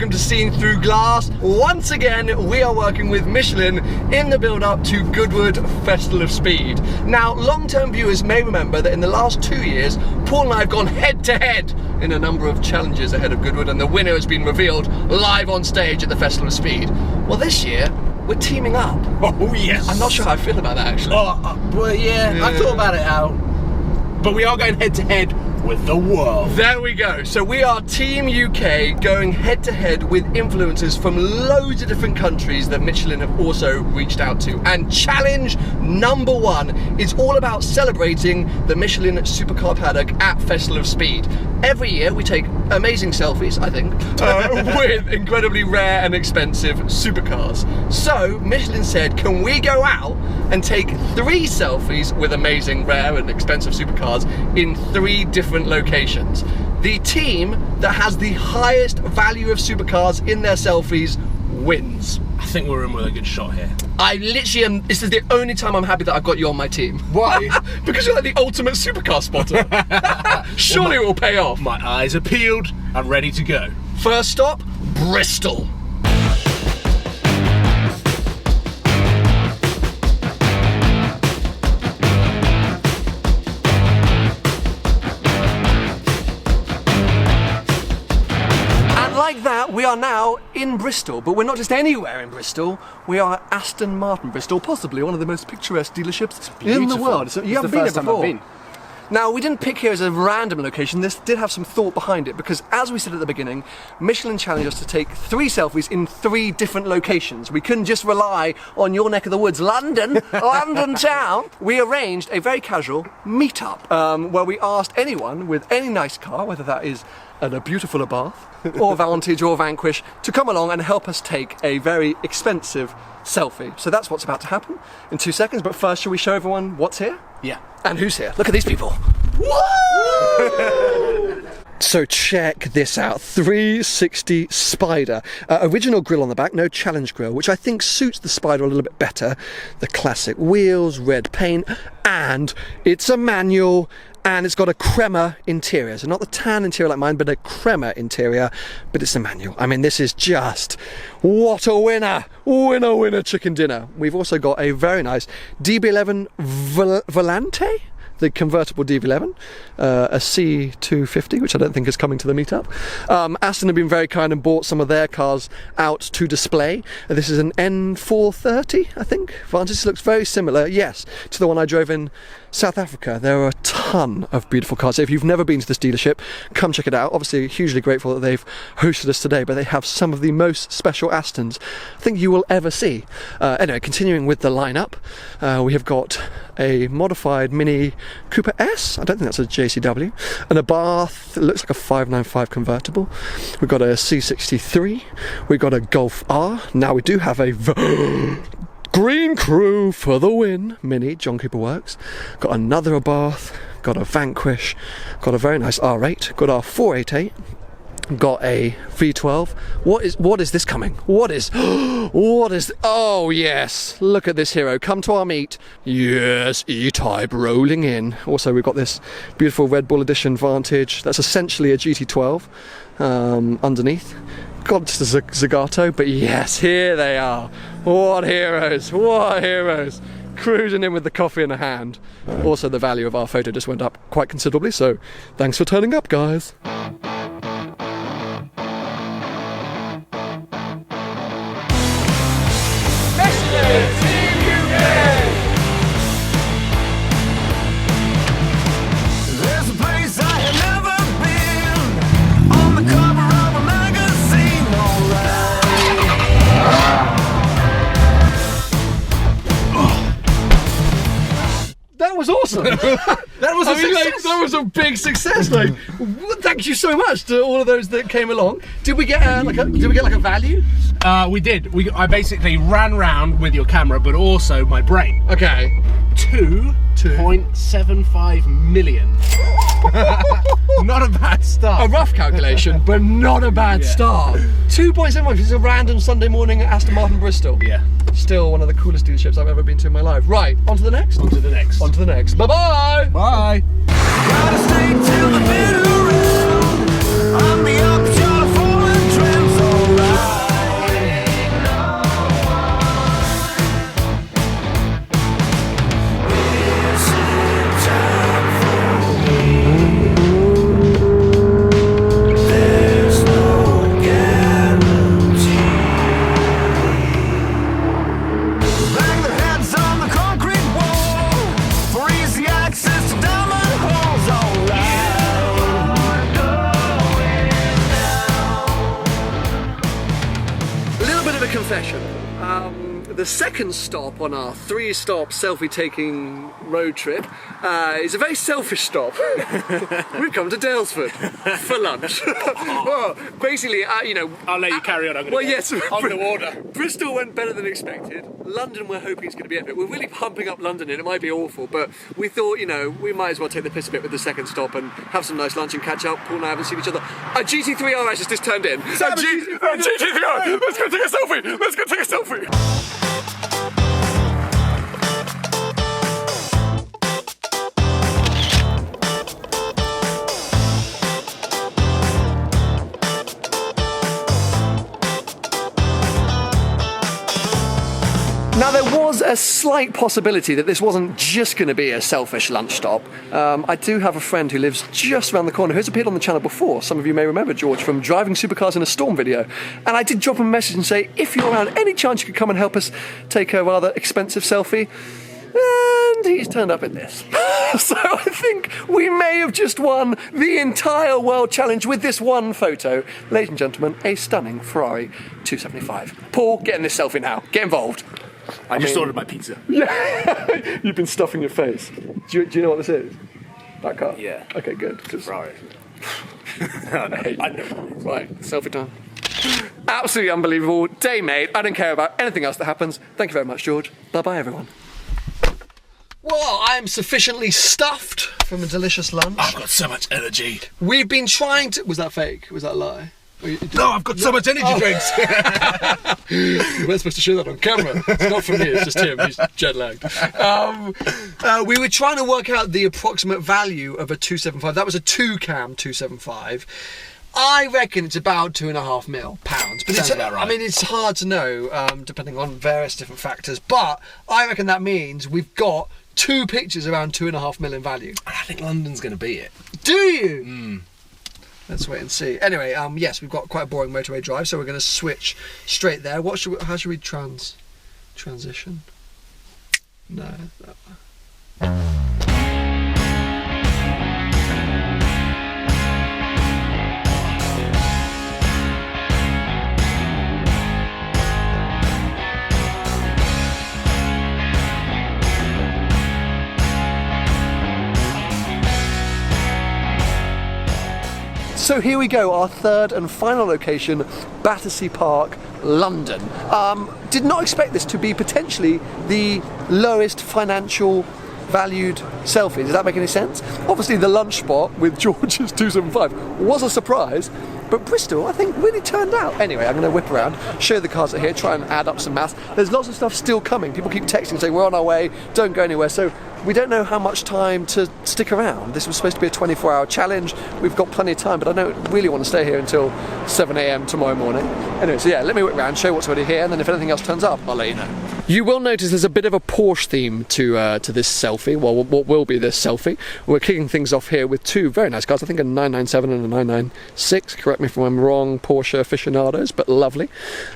welcome to Seeing Through Glass. Once again, we are working with Michelin in the build-up to Goodwood Festival of Speed. Now, long-term viewers may remember that in the last 2 years, Paul and I have gone head-to-head in a number of challenges ahead of Goodwood, and the winner has been revealed live on stage at the Festival of Speed. Well, this year, we're teaming up. Oh, yes. I'm not sure how I feel about that, actually. Well, yeah, I thought about it out. But we are going head-to-head with the world. There we go. So we are Team UK going head-to-head with influencers from loads of different countries that Michelin have also reached out to. And challenge number 1 is all about celebrating the Michelin Supercar Paddock at Festival of Speed. Every year we take amazing selfies, I think, with incredibly rare and expensive supercars. So Michelin said, can we go out and take 3 selfies with amazing, rare and expensive supercars in 3 different locations? The team that has the highest value of supercars in their selfies wins. I think we're in with a good shot here. I literally am, this is the only time I'm happy that I've got you on my team. Why? Because you're like the ultimate supercar spotter. Surely it will pay off. My eyes are peeled, I'm ready to go. First stop, Bristol. Like that, we are now in Bristol, but we're not just anywhere in Bristol. We are at Aston Martin Bristol, possibly one of the most picturesque dealerships in the world. So you haven't been here before. Now, we didn't pick here as a random location. This did have some thought behind it, because as we said at the beginning, Michelin challenged us to take 3 selfies in 3 different locations. We couldn't just rely on your neck of the woods, London, London town. We arranged a very casual meet-up where we asked anyone with any nice car, whether that is a beautiful Abarth or Vantage or Vanquish, to come along and help us take a very expensive selfie. So that's what's about to happen in 2 seconds, but first, shall we show everyone what's here? Yeah. And who's here? Look at these people. Woo! So check this out, 360 Spider. Original grille on the back, no challenge grille, which I think suits the Spider a little bit better. The classic wheels, red paint, and it's a manual, and it's got a crema interior. So not the tan interior like mine, but a crema interior, but it's a manual. I mean, this is just, what a winner. Winner, winner, chicken dinner. We've also got a very nice DB11 Volante, the convertible DB11, a C250, which I don't think is coming to the meetup. Aston have been very kind and bought some of their cars out to display. This is an N430, I think. Vantage looks very similar, yes, to the one I drove in South Africa. There are a ton of beautiful cars. So if you've never been to this dealership, come check it out. Obviously, hugely grateful that they've hosted us today, but they have some of the most special Astons I think you will ever see. Anyway, continuing with the lineup, we have got a modified Mini Cooper S. I don't think that's a JCW. And a Abarth, it looks like a 595 convertible. We've got a C63. We've got a Golf R. Now we do have a Green Crew for the win Mini, John Cooper Works. Got another Abarth, got a Vanquish, got a very nice R8, got our 488, got a V12. What is this coming? What is, oh yes, look at this hero, come to our meet. Yes, E-Type rolling in. Also, we've got this beautiful Red Bull Edition Vantage, that's essentially a GT12 underneath. God, it's a Zagato, but yes, here they are. What heroes, what heroes. Cruising in with the coffee in a hand. Also, the value of our photo just went up quite considerably, so thanks for turning up, guys. That was awesome. That was that was a big success. Like, thank you so much to all of those that came along. Did we get like a value? We did. I basically ran round with your camera, but also my brain. Okay. 2.75 million. Not a bad start. A rough calculation, but not a bad start. 2.75 is a random Sunday morning at Aston Martin Bristol. Yeah. Still one of the coolest dealerships I've ever been to in my life. Right, on to the next. On to the next. On to the next. Bye-bye. Bye. Gotta stay till the middle round. I'm the upshot of falling trends, alright. confession. The second stop on our 3-stop selfie-taking road trip is a very selfish stop. We've come to Daylesford for lunch. Well, basically, you know... I'll let you carry on. Well, yes. On the water. Bristol went better than expected. London, we're hoping it's going to be epic. We're really pumping up London and it might be awful, but we thought, you know, we might as well take the piss a bit with the second stop and have some nice lunch and catch up. Paul and I haven't seen each other. A GT3 RS has just turned in. GT3! Let's go take a selfie! Let's go take a selfie! Now there was a slight possibility that this wasn't just going to be a selfish lunch stop. I do have a friend who lives just around the corner who's appeared on the channel before. Some of you may remember George from Driving Supercars in a Storm video. And I did drop him a message and say, if you're around, any chance you could come and help us take a rather expensive selfie? And he's turned up in this. So I think we may have just won the entire World Challenge with this one photo. Ladies and gentlemen, a stunning Ferrari 275. Paul, get in this selfie now. Get involved. I just ordered my pizza. Yeah, you've been stuffing your face. Do you know what this is? That car? Yeah. Okay, good. Right. I know. Right, selfie time. Absolutely unbelievable. Day made. I don't care about anything else that happens. Thank you very much, George. Bye-bye, everyone. Well, I'm sufficiently stuffed from a delicious lunch. I've got so much energy. We've been trying to... Was that fake? Was that a lie? No, I've got so much energy drinks. You weren't supposed to show that on camera. It's not from me, it's just him. He's jet lagged. We were trying to work out the approximate value of a 275. That was a 2-cam 275. I reckon it's about £2.5 million. But Sounds about right. I mean, it's hard to know, depending on various different factors. But I reckon that means we've got 2 pictures around £2.5 million value. I think London's going to be it. Do you? Let's wait and see. Anyway, yes, we've got quite a boring motorway drive, so we're going to switch straight there. How should we transition? No. So here we go, our third and final location, Battersea Park, London. Did not expect this to be potentially the lowest financial valued selfie. Does that make any sense? Obviously the lunch spot with George's 275 was a surprise, but Bristol, I think, really turned out. Anyway, I'm going to whip around, show you the cars that are here, try and add up some maths. There's lots of stuff still coming. People keep texting saying we're on our way, don't go anywhere. So we don't know how much time to stick around. This was supposed to be a 24-hour challenge. We've got plenty of time, but I don't really want to stay here until 7 AM tomorrow morning. Anyway, so yeah, let me whip around, show you what's already here, and then if anything else turns up, I'll let you know. You will notice there's a bit of a Porsche theme to this selfie, well, what will be this selfie. We're kicking things off here with 2 very nice cars, I think a 997 and a 996, correct me if I'm wrong, Porsche aficionados, but lovely.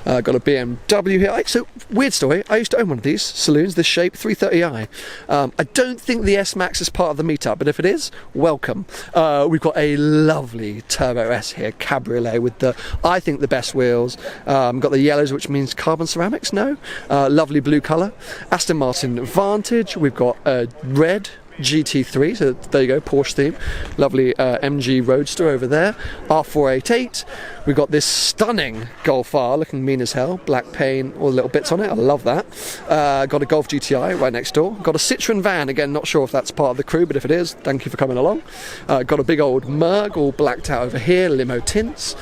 Got a BMW here. So, weird story, I used to own one of these saloons, this shape, 330i. I don't think the S-Max is part of the meetup, but if it is, welcome. We've got a lovely Turbo S here, cabriolet, with I think the best wheels. Got the yellows, which means carbon ceramics, no? Lovely blue colour. Aston Martin Vantage, we've got a red GT3, so there you go, Porsche theme. Lovely MG Roadster over there. R488. We've got this stunning Golf R, looking mean as hell. Black paint, all the little bits on it, I love that. Got a Golf GTI right next door. Got a Citroen van, again, not sure if that's part of the crew, but if it is, thank you for coming along. Got a big old Merc, all blacked out over here, limo tints.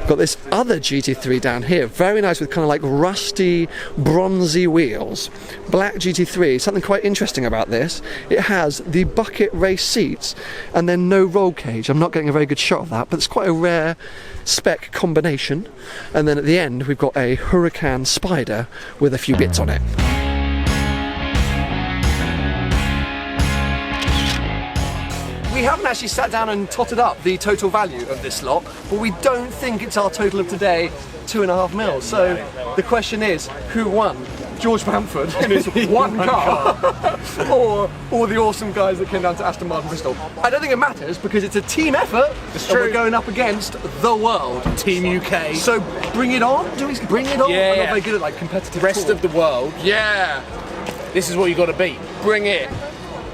Got this other GT3 down here, very nice with kind of like rusty, bronzy wheels. Black GT3, something quite interesting about this, it has the bucket race seats and then no roll cage. I'm not getting a very good shot of that, but it's quite a rare spec combination. And then at the end we've got a Huracan Spider with a few bits on it. We haven't actually sat down and totted up the total value of this lot, but we don't think it's our total of today, £2.5 million. So the question is, who won? George Bamford in his one car, or all the awesome guys that came down to Aston Martin Bristol. I don't think it matters because it's a team effort. It's and true. we're going up against the world. Team UK. So bring it on. Do we bring it on? Yeah, I'm yeah. not very good at like competitive Rest talk. of the world. Yeah. This is what you got to beat. Bring it.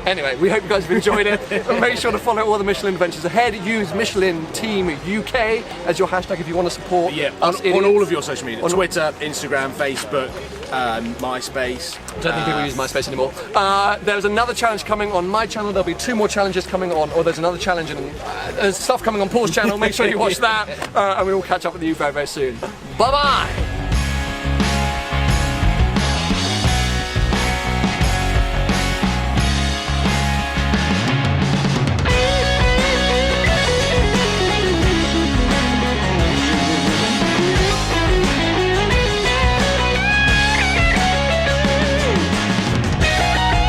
Anyway, we hope you guys have enjoyed it. And make sure to follow all the Michelin adventures ahead. Use Michelin Team UK as your hashtag if you want to support Yeah, us on all of your social media. On- Twitter, Instagram, Facebook, MySpace. I don't think people use MySpace anymore. There's another challenge coming on my channel. There'll be 2 more challenges coming on, or there's another challenge and there's stuff coming on Paul's channel. Make sure you watch that, and we will catch up with you very, very soon. Bye bye.